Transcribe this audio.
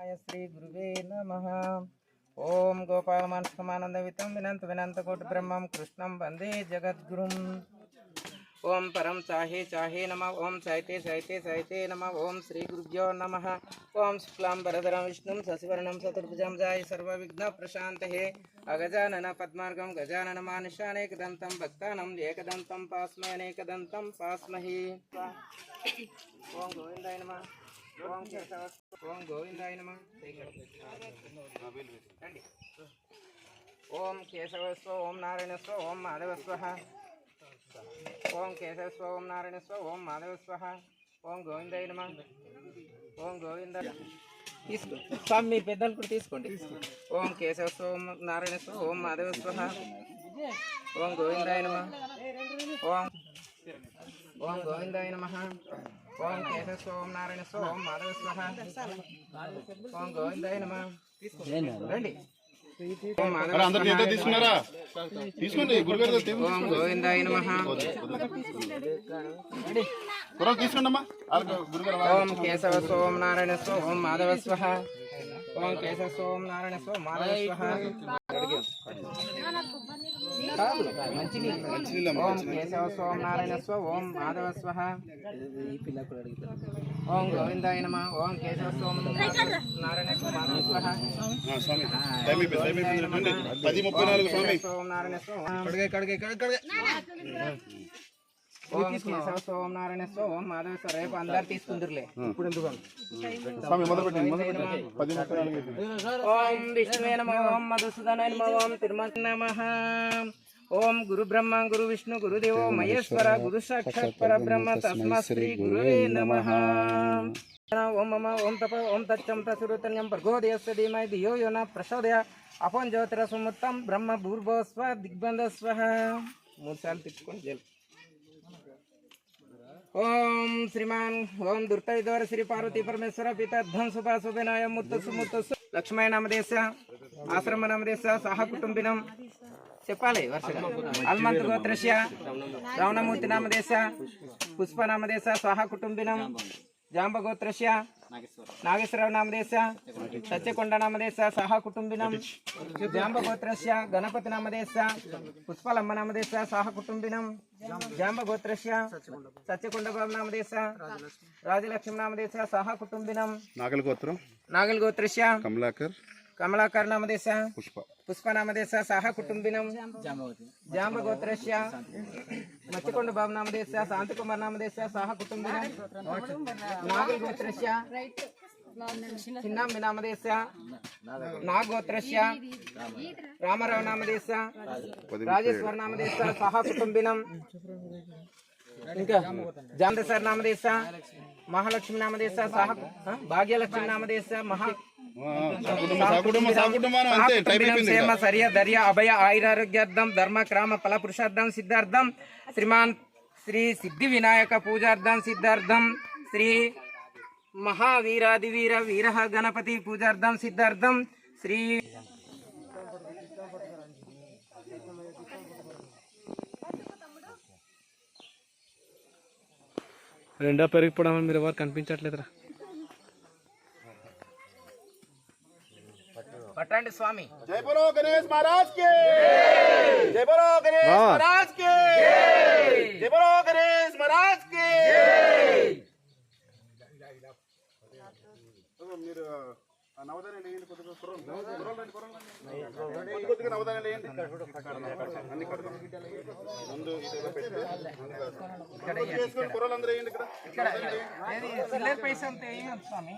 श्री गुरुवे नमः। ओम गोपालमानसकमानंदवितं विनंत विनंतकोटि ब्रह्मं कृष्णं वंदे जगद्गुरुम्। ओम परम चाहे चाहे नमः। ओम साहिते साहिते साहिते नमः। ओम श्री गुरुभ्यो नमः। ओम शुक्लांबरधरं विष्णुं शशिवर्णं चतुर्भुजं ध्याये सर्वविघ्न प्रशान्तये अगजानन पद्मार्गं गजानन मानुषानेकदन्तं भक्तानां एकदन्तं पास्महे अनेकदन्तं पास्महे। ओम गोविंदाय नमः। ओम केशव ओम गोविंदाय नमः। ओम केशवस्व ओम नारायणस्व ओम माधवस्व ओम केशवस्व ओम नारायणस्व ओम माधवस्व ओम गोविंदाय नमः। ओम गोविंद स्वामी మీరు పెద్దలు కూడా తీసుకోండి. ఓం కేశవస్వ ఓం నారాయణస్వ ఓం మాధవస్వ ఓం గోవిందాయ నమః. ఓం ఓం గోవిందాయ నమః. ఓం కేశవస్వ ఓం నారాయణస్వ ఓం మాధవస్వ ఓం గోవిందాయ నమః. రండి. ఓం గోవిందాయ నమః. ఓం కేశవస్వ ఓం నారాయణస్వ ఓం మాధవస్వ ఓం కేశవస్వ ఓం నారాయణస్వ ఓం మాధవస్వ ఓం కేశవస్వ ఓం నారాయణస్వ ఓం మాధవస్వ ఓం గోవిందాయ నమః. ఓం కేశవస్వ ఓం నారాయణస్వ మాధవస్వ ఓం నారాయణస్వ ఓం కేశవస్వ ఓం నారాయణస్వ ఓం మాధవస్వ. రేపు అందరు తీసుకుందరులే. ఓం విష్ణువే నమః. ఓం మధుసూదనాయ నమః. ఓం తిరుమల నమః. ఓం గురు బ్రహ్మ గురు విష్ణు గురుదేవో మహేశ్వర గురు సాక్షాత్ పరబ్రహ్మ తస్మాత్ శ్రీ గురువే నమః. ఓం మమ ఓం తప ఓం తచ్చం ప్రసురుతన్యం భర్గోదయస్య ధీమహి ధియో యో న ప్రచోదయాత్ అపం జ్యోతిరసముత్తం బ్రహ్మ భూర్భువస్వ దిగ్బంధస్వ. 3 సార్లు తిప్పుకొని జల్. ఓం శ్రీమాన్ ఓం దుర్తైదోర శ్రీ పార్వతీ పరమేశ్వర పిత ధ్వంసుపాసునాయ ముత్తసు ముత్తసు లక్ష్మయ నామదేశ ఆశ్రమ నామదేశ సహ కుటుంబినం చెప్పాలి వరుసగా. హనుమంత్ గోత్రస్య రావణమూర్తి నామదేశ పుష్ప నామదేశ సహ కుటుంబినం జాంబ గోత్రస్య నాగేశ్వర నామదేశ సత్యకొండ నామదేశ సహ కుటుంబినం జాంబ గోత్రస్య గణపతి నామదేశ పుష్పలమ్మ నామదేశ సహ కుటుంబినం జాంబ గోత్రస్య సత్యకొండ బాబు నామదేశ రాజలక్ష్మి నామదేశ సహ కుటుంబినం నాగల్ గోత్రస్య కమలాకర్ నామదేశ పుష్ప నామదేశ సహ కుటుంబినం జాంబ గోత్రస్య మత్స్యకొండ బాబు నామదేశ శాంతకుమార్ నామదేశ సహ కుటుంబినం నాగల్ గోత్రస్య చిన్నమ్మి నామదేశ నాగోత్రస్య రామారావు నామదేశ రాజేశ్వర నామదేశ సహ కుటుంబినం ఇంకా జాంబేశ్వర్ నామదేశ మహాలక్ష్మి నామదేశ సహ భాగ్యలక్ష్మి నామదేశ క్షేమ శర్య ధైర్య అభయ ఆయురారోగ్యార్థం ధర్మ క్రామ ఫల పురుషార్థం సిద్ధార్థం శ్రీమాన్ శ్రీ సిద్ధి వినాయక పూజార్థం సిద్ధార్థం శ్రీ మహావీరాదివీర వీర గణపతి పూజార్థం సిద్ధార్థం శ్రీ రెండో పెరిగిపోవడం మీరు ఎవరు కనిపించట్లేదురా. పట్టండి స్వామి. జై బోలో గణేష్ మహారాజ్ కి జై బోలో గణేష్ మహారాజ్ కి జై బోలో గణేష్ మహారాజ్ కి. మీరు నవధాన్యాలు వేయండి. కొద్దిగా కొద్దిగా నవధాన్యాలు వేయండి. అన్ని ముందు కూరలు అందరూ వేయండి. ఇక్కడ స్వామి